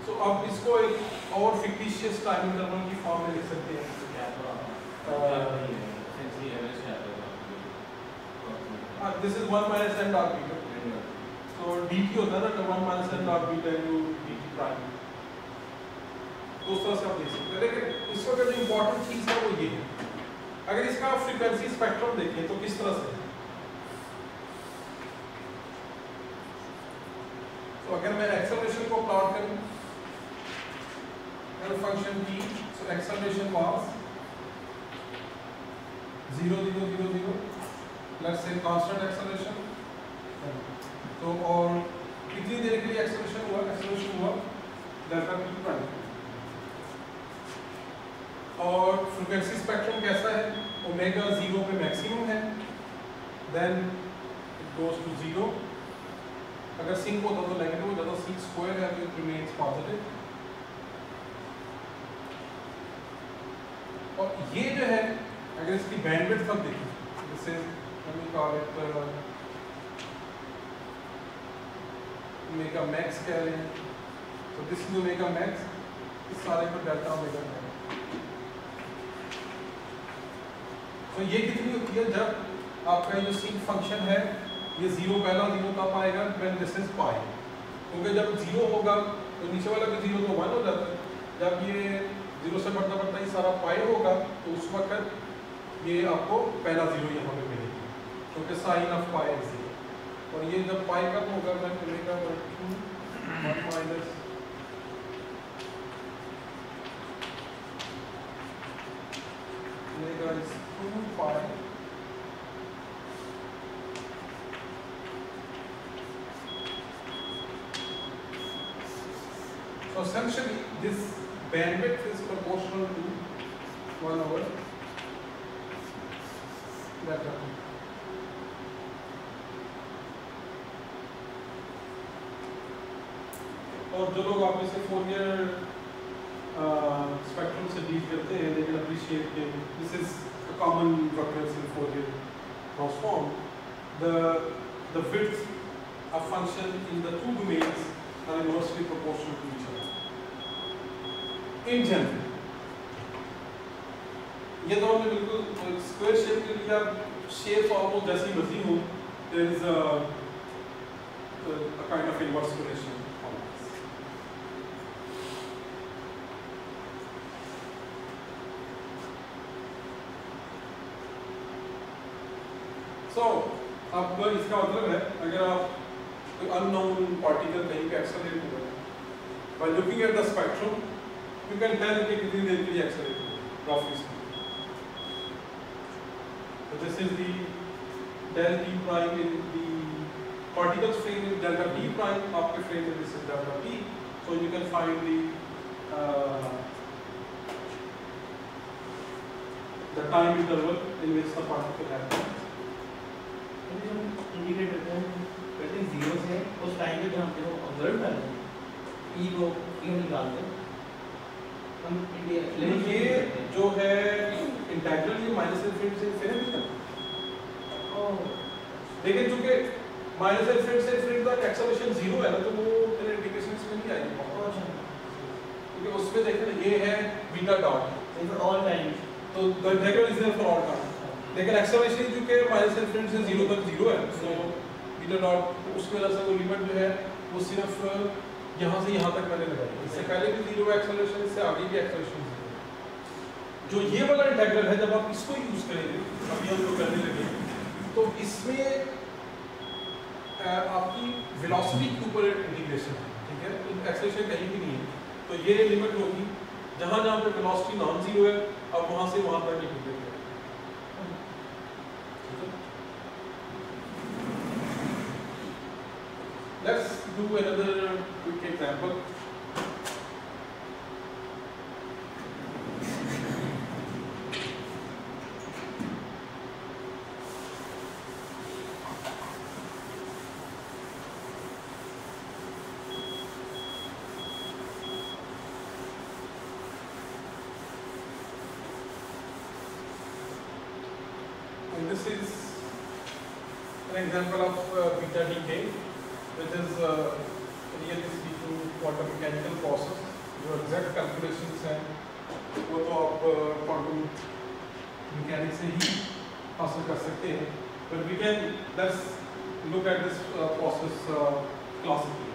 So अब इसको एक और fictitious time interval की फॉर्म में लिख सकते हैं। This is 1 minus n dot beta. So dt होता है ना, तो 1 minus n dot beta into dt prime। तो उस तरह से आप देख सकते हैं। लेकिन इस वक्त जो इम्पोर्टेंट चीज़ है वो ये है, अगर इसका फ्रीक्वेंसी स्पेक्ट्रम देखें तो किस तरह से, तो अगर मैं एक्सेलरेशन को प्लॉट करूं, function t, so acceleration was 0 0 0 0, let's say constant acceleration। तो और कितनी देर के लिए acceleration हुआ डेल्टा t प्राइम। और फ्रीक्वेंसी स्पेक्ट्रम कैसा है, ओमेगा 0 पे मैक्सिमम है, देन इट गोज टू 0। अगर सिंक होता तो नेगेटिव हो जाता, सिंक स्क्वायर है तो इट रिमेन्स पॉजिटिव। और ये जो है अगर इसकी बैंडविड्थ हम देखें, जैसे हम कॉल इट ओमेगा मैक्स कह रहे हैं, तो दिस इज ओमेगा मैक्स, इस सारे को डेल्टा ओमेगा है। तो ये कितनी होती है जब आपका ये जो सिंक फंक्शन है ये 0 पहला 0 कब आएगा, व्हेन दिस इज पाई, क्योंकि जब 0 होगा तो नीचे वाला भी 0 तो 1 हो जाता है। जब ये 0 से बढ़ता बढ़ता ही सारा पाई होगा तो उस वक्त ये आपको पहला 0 यहाँ पे मिलेगा, क्योंकि साइन ऑफ पाई इज 0। और ये जब पाई कब होगा, मैं मिलेगा 1 माइनस मिलेगा इस 2 पाई So essentially, this bandwidth is proportional to 1 over delta t. और जो लोग आप इसे फोरियर स्पेक्ट्रम से डील करते हैं, they can appreciate that this is a common occurrence in Fourier transform. The width of function in the two domains are inversely proportional to each other. In general, ये तो हमने बिल्कुल square shape के लिए shape almost जैसी मर्जी हो, there is a kind of inverse relation. So, अब इसका मतलब है अगर आप कोई unknown particle कहीं पे accelerate हो रहा है, by looking at the spectrum, you can tell कि कितनी देर के लिए accelerate हो रहा है, roughly speaking. So this is the del t prime in the particles frame is delta t prime, आपके frame में this is delta t, so you can find the time interval in which the particle happens. Indicate करते हैं कहते हैं 0 से उस time पे जहाँ पे वो ऑब्जर्व कर रहे हैं ई को निकालते हैं हम ये जो है इंटीग्रल ये माइनस इनफिनिटी से इनफिनिटी तक, लेकिन चूंकि माइनस इनफिनिटी से इनफिनिटी तक एक्सेलरेशन 0 है ना, तो वो तेरे इंटीग्रेशन में नहीं आएगी, क्योंकि उसमें देखना ये है beta dot for all time, तो the integral is there for all time, लेकिन एक्सेलरेशन चूंकि माइनस इनफिनिटी से 0 तक 0 है, तो बीटा डॉट उसकी वजह से वो लिमिट जो है वो सिर्फ यहाँ से यहाँ तक मैंने लगाई, इससे पहले भी 0 एक्सेलरेशन, इससे आगे भी एक्सेलरेशन 0। जो ये वाला इंटीग्रल है जब आप इसको यूज करेंगे, अभी हम लोग करने लगे, तो इसमें आपकी वेलोसिटी के ऊपर इंटीग्रेशन है, ठीक है, तो एक्सेलरेशन कहीं भी नहीं है, तो ये लिमिट होगी जहाँ जहाँ पे वेलोसिटी नॉन जीरो है, अब वहाँ से वहाँ तक इंटीग्रेट करें। Let's do another quick example. And this is an example of beta decay, which is really speaking quantum mechanical process. जो exact calculations हैं वो तो आप quantum mechanics से ही हासिल कर सकते हैं, but we can let's look at this process classically.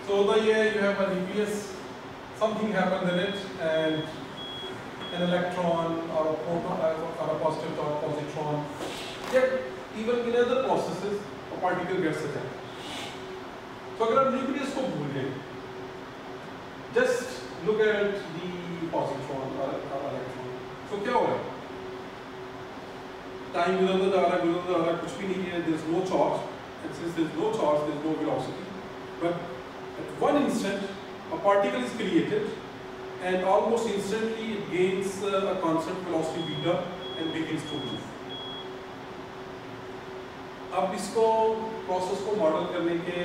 So the year you have a nucleus, something happens in it, and an electron or a proton or a positive or positron. Yet even in other processes, a particle gets ejected. So अगर आप nucleus को भूल गए, just look at the positron or electron. So क्या हो रहा है? Time गुजरता जा रहा है, कुछ भी नहीं है. There is no charge, and since there is no charge, there is no velocity. But at one instant, a particle is created, and almost instantly it gains a constant velocity beta and begins to move. अब इसको process को model करने के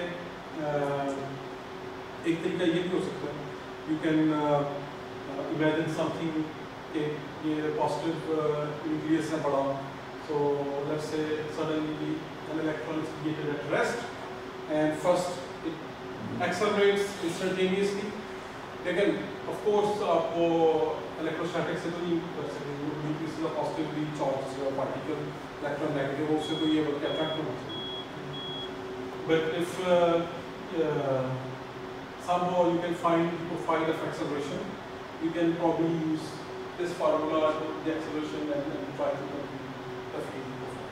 एक तरीका ये भी हो सकता है, you can imagine something, ये positive nucleus है बड़ा, so let's say suddenly an electron is created at rest, and first it accelerates instantaneously, लेकिन of course आपको electrostatic से तो नहीं कर सकते, nucleus is a positively charged particle, electron negative, उससे तो ये बल्कि attract होना चाहिए, but if somehow you can find the profile of acceleration, you can probably use this formula to the acceleration and try to complete the field profile.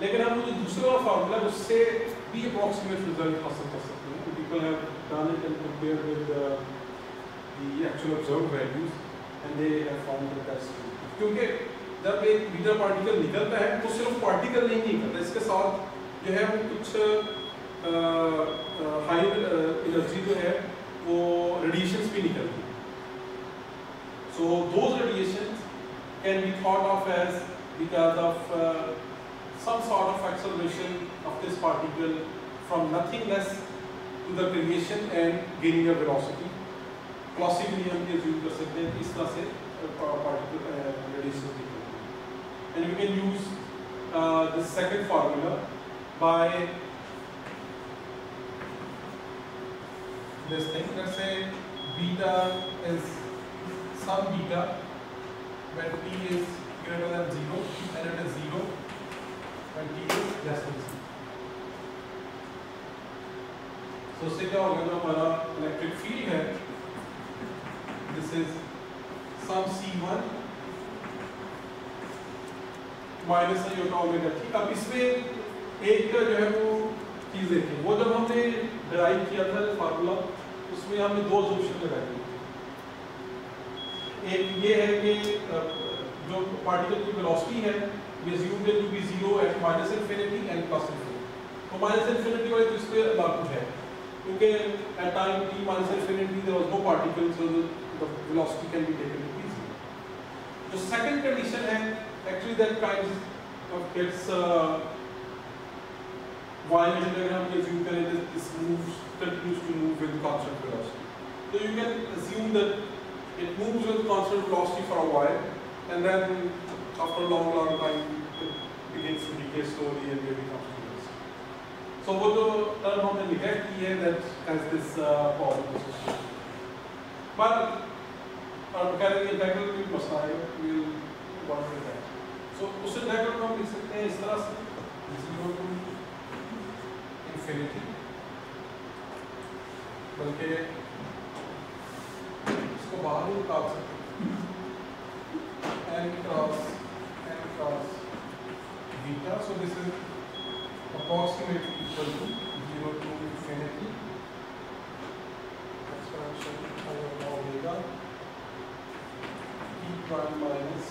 लेकिन हम जो दूसरा formula उससे भी approximate result हासिल कर सकते हैं. People have done it and compared with the actual observed values, and they have found that that's true. क्योंकि जब एक बीटा पार्टिकल निकलता है तो सिर्फ पार्टिकल नहीं निकलता, इसके साथ जो है वो कुछ हाई एनर्जी जो है वो रेडिएशंस भी निकलती है. So those radiations can be thought of as because of some sort of acceleration of this particle from nothing less to the creation and gaining a velocity. Classically हम ये use कर सकते हैं इस तरह से particle radiations निकलती है. And we can use the second formula by this thing. Let's say beta is some beta when t is greater than 0 and it is 0 when t is less than 0. So इससे क्या होगा, जो हमारा electric field है, this is some c1 minus iota omega t. अब इसमें एक जो है वो चीज देखिए, वो जब हमने डिराइव किया था फार्मूला, उसमें हमने दो अजम्पशन लगाई. एक ये है कि जो पार्टिकल की वेलोसिटी है, we assumed it to be 0 at minus infinity and plus infinity. तो माइनस इन्फिनिटी वाली तो इस पे लागू है, क्योंकि at time t minus infinity there was no particle, so the velocity can be taken to be zero. The second condition है actually that kind of gets violated अगर हम ये assume करें that this continues to move with constant velocity. So you can assume that it moves with constant velocity for a while, and then after a long time it begins to decay slowly and maybe becomes velocity. So वो जो term हमने neglect की है that has this problem associated. But करेंगे integral में मसला है, we'll work with that. So उस इंटीग्रल को हम लिख सकते हैं इस तरह से 0 to infinity, बल्कि इसको बाहर ही निकाल सकते हैं n cross beta. So this is approximately equal to 0 to infinity exponential over omega t prime minus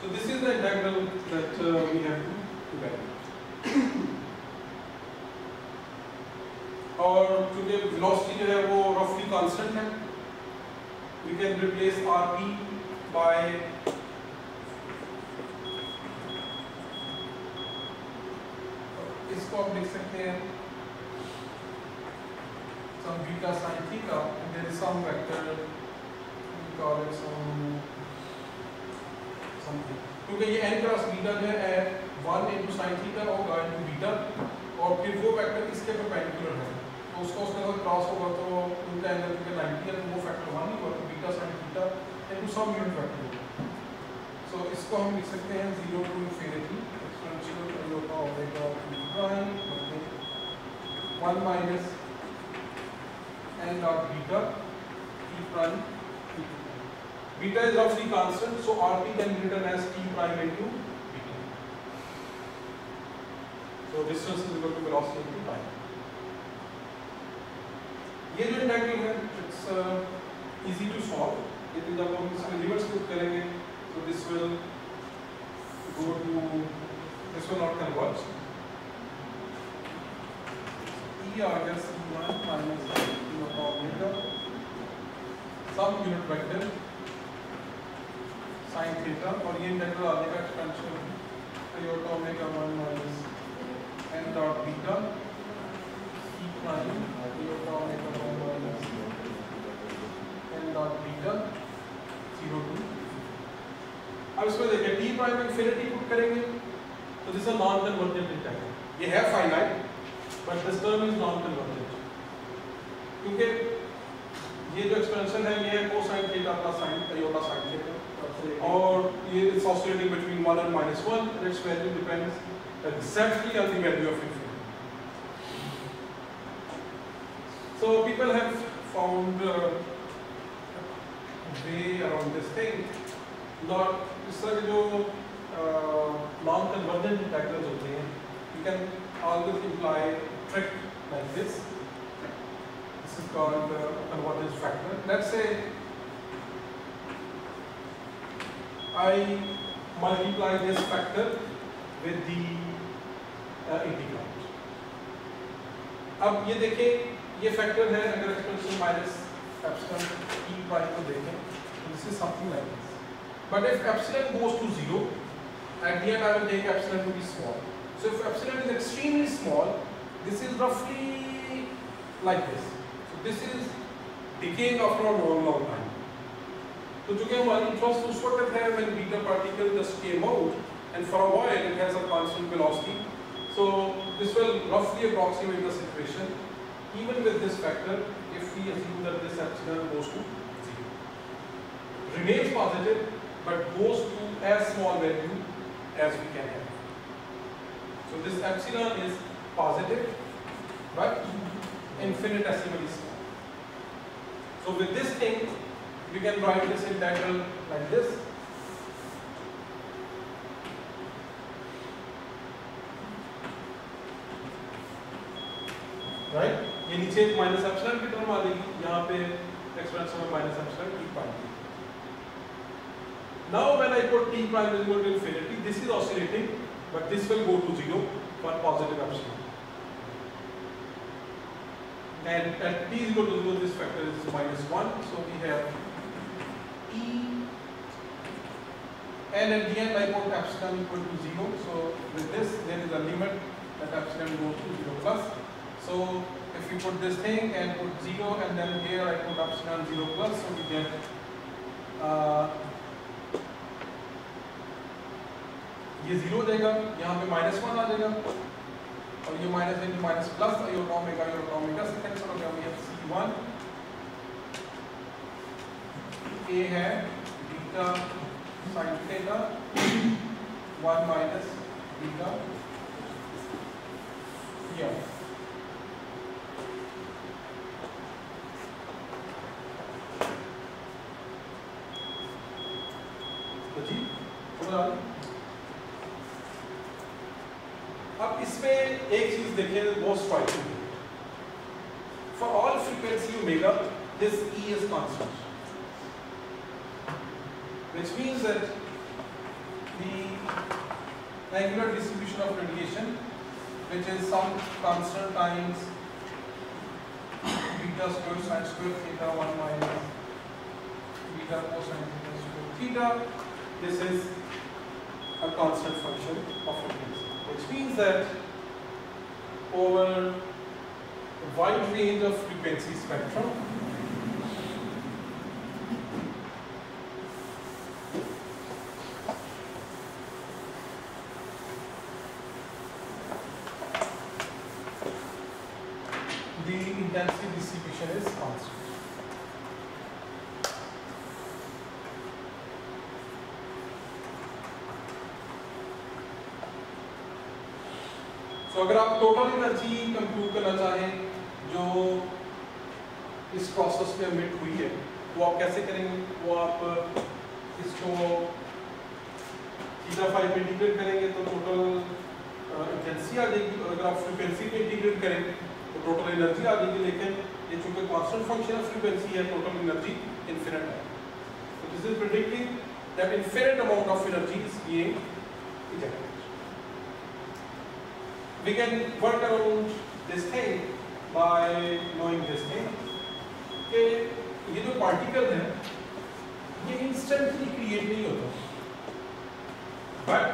so this is the integral that we have to get. और चूंकि velocity जो है वो roughly constant है, we can replace rp by इसको आप लिख सकते हैं some beta sin theta, and there is some vector, we call it something, क्योंकि ये n क्रॉस बीटा जो है 1 into sin theta होगा into बीटा, और फिर वो वेक्टर इसके परपेंडिकुलर है, तो उसको उसके साथ क्रॉस होगा तो उनका एंगल क्योंकि 90 है तो वो फैक्टर 1 ही होगा, तो beta sin theta into some unit vector होगा. So इसको हम लिख सकते हैं 0 to infinity exponential over omega t prime 1 minus n dot beta t prime. Beta is roughly constant, so rp can be written as t prime into beta. So distance is equal to velocity into time. ये जो integral है it's easy to solve. लेकिन जब हम इसमें reverse put करेंगे तो this will not converge. E आ गया c1 minus omega some unit vector sin theta, और ये इंटीग्रल आ जाएगा expansion iota omega 1 minus n dot beta e prime iota omega 1 minus n dot beta 0 to. अब इसमें देखिए t prime infinity put करेंगे तो this is non convergent integral. ये है finite but this term is non convergent, क्योंकि ये जो एक्सपेंशन है ये है cosine theta plus sign iota sin theta, और ये is oscillating between 1 and -1 and its value depends exactly on the value of infinity. So people have found way around this thing. Not इस तरह के जो non convergent integrals होते हैं, you can always imply trick like this. This is called convergence factor. Let's say I multiply this factor with the integrand. अब ये देखें, ये फैक्टर है, अगर expansion minus epsilon e prime को देखें तो this is something like this. But if epsilon goes to 0, at the end I will take epsilon to be small. So if epsilon is extremely small, this is roughly like this. So this is decaying after a long time. तो चूँकि हमारी interest उस वक्त है when beta particle just came out, and for a while it has a constant velocity. So this will roughly approximate the situation, even with this factor, if we assume that this epsilon goes to 0. Remains positive, but goes to as small value as we can have. So this epsilon is positive, but infinitesimally small. So with this thing, we can write this integral like this. Right? ये नीचे minus epsilon की term आ जाएगी, यहाँ पे expansion में minus epsilon की पाएंगे. Now when I put t prime is equal to infinity, this is oscillating, but this will go to 0 for positive epsilon. And at t is equal to 0, this factor is -1, so we have e, and at the end I put epsilon equal to 0, so with this there is a limit that epsilon goes to 0 plus. So if you put this thing and put 0 and then here I put epsilon 0 plus, so we get ये 0 देगा, यहाँ पे -1 आ जाएगा, और ये minus into minus plus your omega से cancel हो गया। we have C1 A है beta sine theta 1 minus beta या तो जी अब इसमें एक चीज देखें बहुत striking, for all frequency omega this E is constant, which means that the angular distribution of radiation, which is some constant times beta square sin square theta 1 minus beta cosine theta square theta, this is a constant function of frequency. Which means that over a wide range of frequency spectrum, the intensity distribution is constant. तो अगर आप total energy compute करना चाहें जो इस process में emit हुई है, वो आप कैसे करेंगे? वो आप इसको थीटा फाई पे इंटीग्रेट करेंगे तो टोटल इंटेंसिटी आ जाएगी, और अगर आप फ्रीक्वेंसी पे इंटीग्रेट करेंगे तो टोटल एनर्जी आ जाएगी। लेकिन ये चूंकि कांस्टेंट फंक्शन ऑफ फ्रीक्वेंसी है, टोटल एनर्जी इनफिनिट है। So this is predicting that infinite amount of energy is being ejected. We can work around this thing by knowing this thing कि ये जो particle है ये इंस्टेंटली क्रिएट नहीं होता, but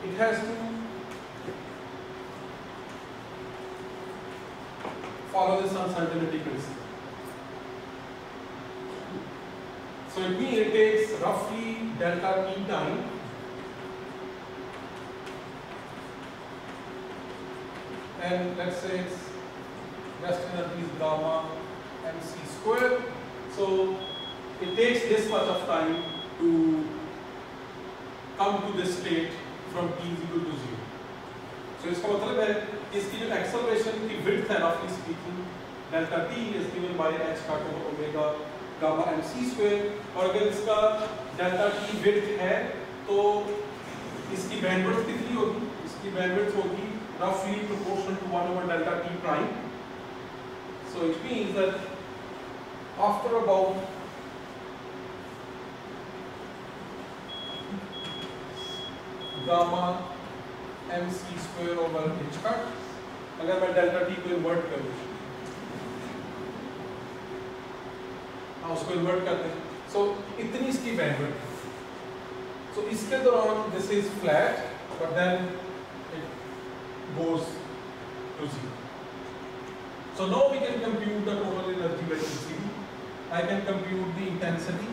it has to follow this uncertainty principle. So it means it takes roughly delta t time and let's say its rest energy is gamma mc square. So it takes this much of time to come to this state from t is equal to 0. So इसका मतलब है इसकी जो acceleration की width है roughly speaking delta t is given by h का over omega gamma mc square, और अगर इसका delta t width है तो इसकी bandwidth कितनी होगी? इसकी bandwidth होगी roughly proportional to 1 over delta t prime. So it means that after about gamma mc square over h cut, अगर मैं delta t को इन्वर्ट करूँ, हाँ उसको इन्वर्ट करते हैं, so इतनी इसकी बैंडविड्थ, so इसके दौरान this is flat but then goes to 0. So now we can compute the total energy by ECD. I can compute the intensity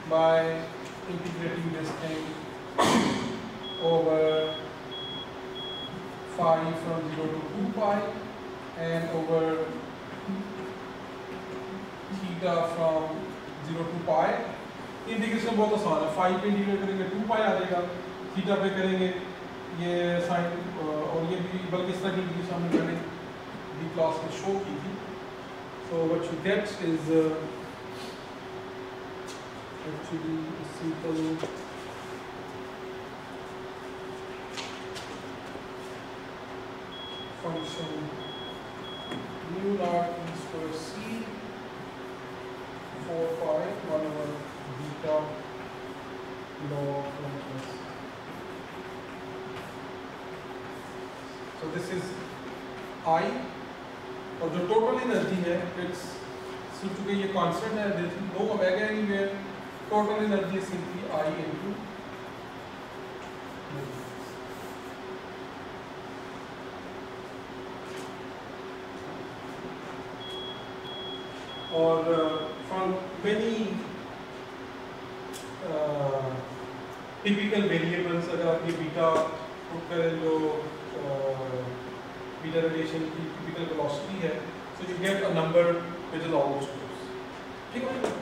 by integrating this thing over phi from 0 to 2 pi and over theta from 0 to pi. Integration बहुत आसान है, phi पे integrate करेंगे 2 pi आ जाएगा, theta पे करेंगे ये sign और ये भी, बल्कि इस तरह की इंटीग्रेशन हमने पहले भी क्लास में शो की थी। So what you get is actually a simple function mu naught e square c 4 pi 1 over beta I और जो टोटल एनर्जी है इट्स चूंकि ये कांस्टेंट है there is no omega anywhere total energy is simply I into और from many typical variables अगर आप ये बीटा पुट करें जो बीटा रेडिएशन की typical velocity है so you get a number which is almost close ठीक है